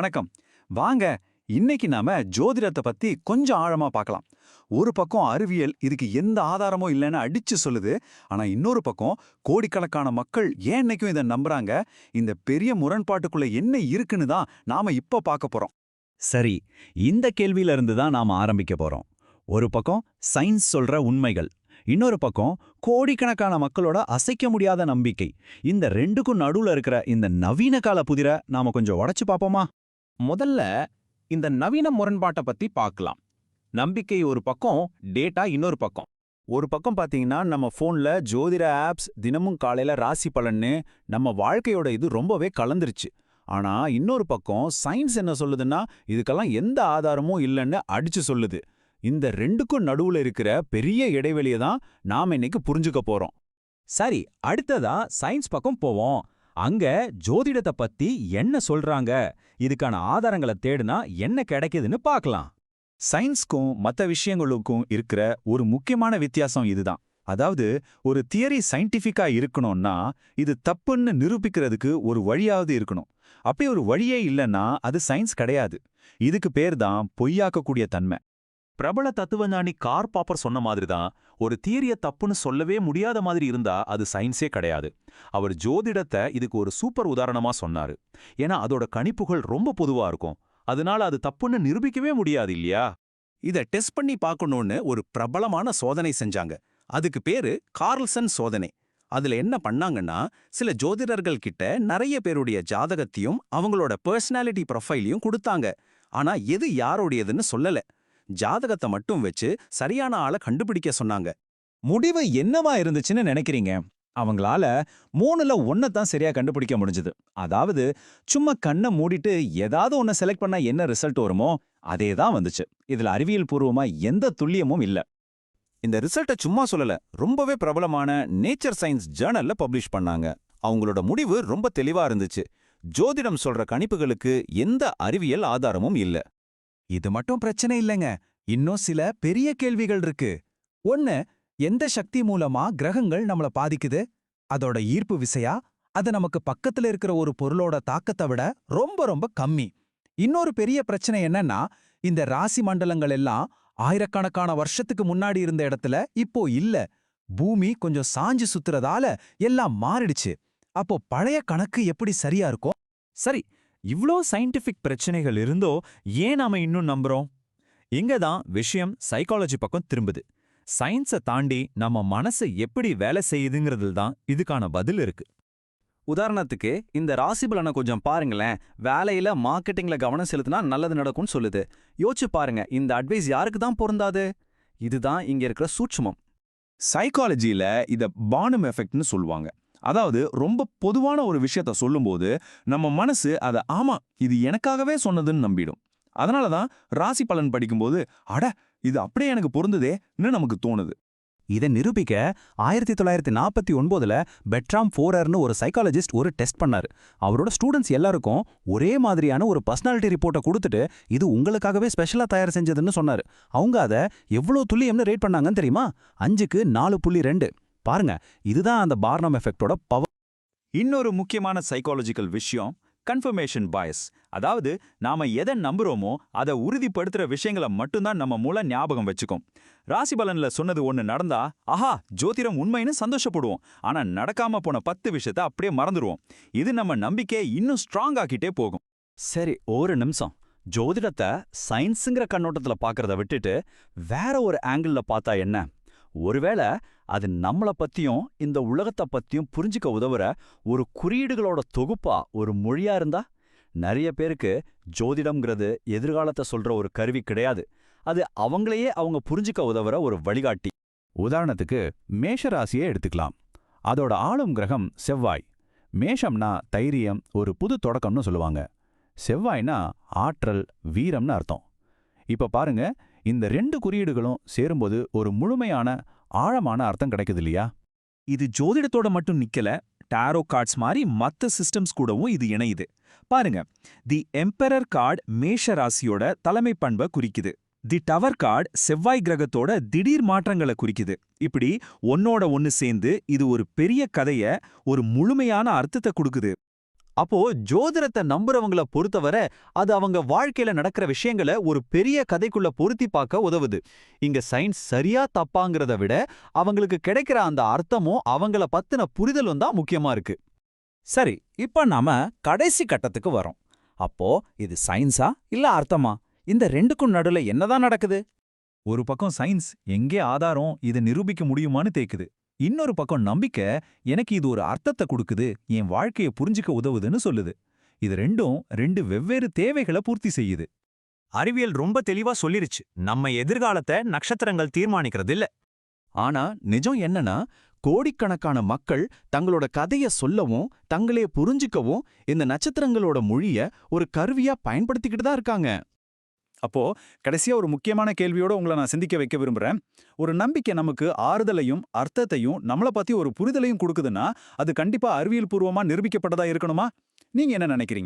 வணக்கம். வாங்க, இன்னைக்கு நாம ஜோதிடத்தை பத்தி கொஞ்சம் ஆழமா பார்க்கலாம். ஒரு பக்கம் அறிவியல் இதுக்கு எந்த ஆதாரமும் இல்லைன்னு அடிச்சு சொல்லுது. ஆனா இன்னொரு பக்கம் கோடிக்கணக்கான மக்கள் ஏன் இன்னைக்கும் இதை நம்புறாங்க? இந்த பெரிய முரண்பாட்டுக்குள்ள என்ன இருக்குன்னு தான் நாம இப்ப பார்க்க போறோம். சரி, இந்த கேள்வியில இருந்து தான் நாம ஆரம்பிக்க போறோம். ஒரு பக்கம் சயின்ஸ் சொல்ற உண்மைகள், இன்னொரு பக்கம் கோடிக்கணக்கான மக்களோட அசைக்க முடியாத நம்பிக்கை. இந்த ரெண்டுக்கும் நடுவுல இருக்கிற இந்த நவீன கால புதிரை நாம கொஞ்சம் உடைச்சு பார்ப்போமா? முதல்ல இந்த நவீன முரண்பாட்டை பத்தி பார்க்கலாம். நம்பிக்கை ஒரு பக்கம், டேட்டா இன்னொரு பக்கம். ஒரு பக்கம் பாத்தீங்கன்னா நம்ம போன்ல ஜோதிட ஆப்ஸ் தினமும் காலையில ராசி பலன்னு நம்ம வாழ்க்கையோட இது ரொம்பவே கலந்துருச்சு. ஆனா இன்னொரு பக்கம் சயின்ஸ் என்ன சொல்லுதுன்னா இதுக்கெல்லாம் எந்த ஆதாரமும் இல்லைன்னு அடிச்சு சொல்லுது. இந்த ரெண்டுக்கும் நடுவுல இருக்கிற பெரிய இடைவெளியை தான் நாம இன்னைக்கு புரிஞ்சுக்க போறோம். சரி, அடுத்ததா சயின்ஸ் பக்கம் போவோம். அங்க ஜோதிடத்தை பத்தி என்ன சொல்றாங்க, இதுக்கான ஆதாரங்களை தேடுனா என்ன கிடைக்குதுன்னு பார்க்கலாம். சயின்ஸ்க்கும் மற்ற விஷயங்களுக்கும் இருக்கிற ஒரு முக்கியமான வித்தியாசம் இதுதான். அதாவது ஒரு தியரி சயின்டிஃபிக்கா இருக்கணும்னா இது தப்புன்னு நிரூபிக்கிறதுக்கு ஒரு வழியாவது இருக்கணும். அப்படி ஒரு வழியே இல்லைன்னா அது சயின்ஸ் கிடையாது. இதுக்கு பேர் தான் பொய்யாக்கக்கூடிய தன்மை. பிரபல தத்துவஞானி கார்ல் பாப்பர் சொன்ன மாதிரி தான், ஒரு தியரிய தப்புன்னு சொல்லவே முடியாத மாதிரி இருந்தா அது சயின்ஸே கிடையாது. அவர் ஜோதிடத்தை இதுக்கு ஒரு சூப்பர் உதாரணமா சொன்னாரு. ஏன்னா அதோட கணிப்புகள் ரொம்ப பொதுவா இருக்கும். அதனால அது தப்புன்னு நிரூபிக்கவே முடியாது இல்லையா? இதை டெஸ்ட் பண்ணி பார்க்கணும்னு ஒரு பிரபலமான சோதனை செஞ்சாங்க. அதுக்கு பேரு கார்ல்சன் சோதனை. அதுல என்ன பண்ணாங்கன்னா, சில ஜோதிடர்கள் கிட்ட நிறைய பேருடைய ஜாதகத்தையும் அவங்களோட பர்சனாலிட்டி ப்ரொஃபைலையும் கொடுத்தாங்க. ஆனா எது யாரோடையதுன்னு சொல்லல. ஜாதகத்தை மட்டும் வச்சு சரியான ஆளை கண்டுபிடிக்க சொன்னாங்க. முடிவு என்னவா இருந்துச்சுன்னு நினைக்கிறீங்க? அவங்களால 3ல 1 தான் சரியா கண்டுபிடிக்க முடிஞ்சது. அதாவது சும்மா கண்ணை மூடிட்டு ஏதாவது ஒன்ன செலக்ட் பண்ணா என்ன ரிசல்ட் வருமோ அதே தான் வந்துச்சு. இதுல அறிவியல் பூர்வமா எந்த துல்லியமும் இல்ல. இந்த ரிசல்ட்டை சும்மா சொல்லல, ரொம்பவே பிரபலமான நேச்சர் சயின்ஸ் ஜேர்னல்ல பப்ளிஷ் பண்ணாங்க. அவங்களோட முடிவு ரொம்ப தெளிவா இருந்துச்சு. ஜோதிடம் சொல்ற கணிப்புகளுக்கு எந்த அறிவியல் ஆதாரமும் இல்ல. இது மட்டும் பிரச்சனை இல்லைங்க, இன்னும் சில பெரிய கேள்விகள் இருக்கு. ஒன்னு, எந்த சக்தி மூலமா கிரகங்கள் நம்மள பாதிக்குது? அதோட ஈர்ப்பு விசையா? அது நமக்கு பக்கத்துல இருக்கிற ஒரு பொருளோட தாக்கத்தை விட ரொம்ப ரொம்ப கம்மி. இன்னொரு பெரிய பிரச்சனை என்னன்னா, இந்த ராசி மண்டலங்கள் எல்லாம் ஆயிரக்கணக்கான வருஷத்துக்கு முன்னாடி இருந்த இடத்துல இப்போ இல்ல. பூமி கொஞ்சம் சாஞ்சு சுத்துறதால எல்லாம் மாறிடுச்சு. அப்போ பழைய கணக்கு எப்படி சரியா இருக்கும்? சரி, இவ்ளோ சயின்டிஃபிக் பிரச்சனைகள் இருந்தோ ஏன் நாம இன்னும் நம்புறோம்? இங்க தான் விஷயம் சைக்காலஜி பக்கம் திரும்புது. சயின்ஸை தாண்டி நம்ம மனசு எப்படி வேலை செய்யுதுங்கிறதுல தான் இதுக்கான பதில் இருக்கு. உதாரணத்துக்கு இந்த ராசி பலனை கொஞ்சம் பாருங்களேன். வேலையில மார்க்கெட்டிங்ல கவனம் செலுத்தினா நல்லது நடக்கும்னு சொல்லுது. யோசிச்சு பாருங்க, இந்த அட்வைஸ் யாருக்கு தான் பொருந்தாது? இதுதான் இங்க இருக்கிற சூட்சுமம். சைக்காலஜியில இத பானம் எஃபெக்ட்னு சொல்லுவாங்க. அதாவது ரொம்ப பொதுவான ஒரு விஷயத்த சொல்லும்போது நம்ம மனசு அதை ஆமா இது எனக்காகவே சொன்னதுன்னு நம்பிடும். அதனால தான் ராசி பலன் படிக்கும்போது அட இது அப்படியே எனக்கு பொருந்துதேன்னு நமக்கு தோணுது. இதை நிரூபிக்க 1949ல பெட்ராம் ஃபோரர்னு ஒரு சைக்காலஜிஸ்ட் ஒரு டெஸ்ட் பண்ணாரு. அவரோட ஸ்டூடெண்ட்ஸ் எல்லாருக்கும் ஒரே மாதிரியான ஒரு பர்சனாலிட்டி ரிப்போர்ட்டை கொடுத்துட்டு இது உங்களுக்காகவே ஸ்பெஷலா தயார் செஞ்சதுன்னு சொன்னாரு. அவங்க அதை எவ்வளோ துல்லியம்னு ரேட் பண்ணாங்கன்னு தெரியுமா? 5க்கு 4.2. பாருங்க, இதுதான் அந்த பார்னம் எஃபெக்டோட பவர். இன்னொரு முக்கியமான சைக்காலஜிக்கல் விஷயம் கன்ஃபர்மேஷன் பயஸ். அதாவது நாம எதை நம்புறோமோ அதை உறுதிப்படுத்துற விஷயங்களை மட்டும்தான் நம்ம மூளை ஞாபகம் வச்சுக்கும். ராசி பலன்ல சொன்னது ஒண்ணு நடந்தா ஆஹா ஜோதிடம் உண்மைன்னு சந்தோஷப்படுவோம். ஆனா நடக்காம போன 10 விஷயத்த அப்படியே மறந்துடுவோம். இது நம்ம நம்பிக்கையை இன்னும் ஸ்ட்ராங் ஆக்கிட்டே போகும். சரி, ஒரு நிமிஷம். ஜோதிடத்தை சயின்ஸுங்கிற கண்ணோட்டத்துல பார்க்கறத விட்டுட்டு வேற ஒரு ஆங்கிள் பார்த்தா என்ன? ஒருவேளை அது நம்மள பத்தியும் இந்த உலகத்தை பத்தியும் புரிஞ்சுக்க உதவுற ஒரு குறியீடுகளோட தொகுப்பா, ஒரு மொழியா இருந்தா? நிறைய பேருக்கு ஜோதிடம்ங்கிறது எதிர்காலத்தை சொல்ற ஒரு கருவி கிடையாது. அது அவங்களையே அவங்க புரிஞ்சுக்க உதவுற ஒரு வழிகாட்டி. உதாரணத்துக்கு மேஷ ராசியை எடுத்துக்கலாம். அதோட ஆளும் கிரகம் செவ்வாய். மேஷம்னா தைரியம், ஒரு புது தொடக்கம்னு சொல்லுவாங்க. செவ்வாய்னா ஆற்றல், வீரம்னு அர்த்தம். இப்ப பாருங்க, இந்த 2 குறியீடுகளும் சேரும்போது ஒரு முழுமையான ஆழமான அர்த்தம் கிடைக்குது இல்லையா? இது ஜோதிடத்தோட மட்டும் நிக்கல, டாரோ கார்ட்ஸ் மாதிரி மத்த சிஸ்டம்ஸ் கூடவும் இது இணையுது. பாருங்க, தி எம்பரர் கார்டு மேஷ ராசியோட தலைமை பண்பை குறிக்குது. தி டவர் கார்டு செவ்வாய் கிரகத்தோட திடீர் மாற்றங்களை குறிக்குது. இப்படி ஒன்னோட ஒன்னு சேர்ந்து இது ஒரு பெரிய கதைய, ஒரு முழுமையான அர்த்தத்தை கொடுக்குது. அப்போ ஜோதிடத்தை நம்புறவங்கள பொறுத்தவரை அது அவங்க வாழ்க்கையில நடக்கிற விஷயங்களை ஒரு பெரிய கதைக்குள்ள பொருத்தி பார்க்க உதவுது. இங்க சயின்ஸ் சரியா தப்பாங்கிறத விட அவங்களுக்கு கிடைக்கிற அந்த அர்த்தமும் அவங்கள பத்தின புரிதலும் தான் முக்கியமா இருக்கு. சரி, இப்ப நாம கடைசி கட்டத்துக்கு வரோம். அப்போ இது சயின்ஸா இல்ல அர்த்தமா? இந்த ரெண்டுக்கும் நடுல என்னதான் நடக்குது? ஒரு பக்கம் சயின்ஸ் எங்கே ஆதாரம் இதை நிரூபிக்க முடியுமான்னு தேக்குது. இன்னொரு பக்கம் நம்பிக்கை எனக்கு இது ஒரு அர்த்தத்தை கொடுக்குது, என் வாழ்க்கையை புரிஞ்சுக்க உதவுதுன்னு சொல்லுது. இது ரெண்டும் ரெண்டு வெவ்வேறு தேவைகளை பூர்த்தி செய்யுது. அறிவியல் ரொம்ப தெளிவா சொல்லிருச்சு, நம்ம எதிர்காலத்தை நட்சத்திரங்கள் தீர்மானிக்கிறது இல்ல. ஆனா நிஜம் என்னன்னா, கோடிக்கணக்கான மக்கள் தங்களோட கதைய சொல்லவும் தங்களே புரிஞ்சுக்கவும் இந்த நட்சத்திரங்களோட மொழிய ஒரு கருவியா பயன்படுத்திக்கிட்டு தான் இருக்காங்க. அப்போ கடைசியா ஒரு முக்கியமான கேள்வியோட உங்களை நான் சிந்திக்க வைக்க விரும்புறேன். ஒரு நம்பிக்கை நமக்கு ஆறுதலையும் அர்த்தத்தையும் நம்மள பத்தி ஒரு புரிதலையும் கொடுக்குதுன்னா அது கண்டிப்பா அறிவியல் பூர்வமா நிரூபிக்கப்பட்டதா இருக்கணுமா? நீங்க என்ன நினைக்கிறீங்க?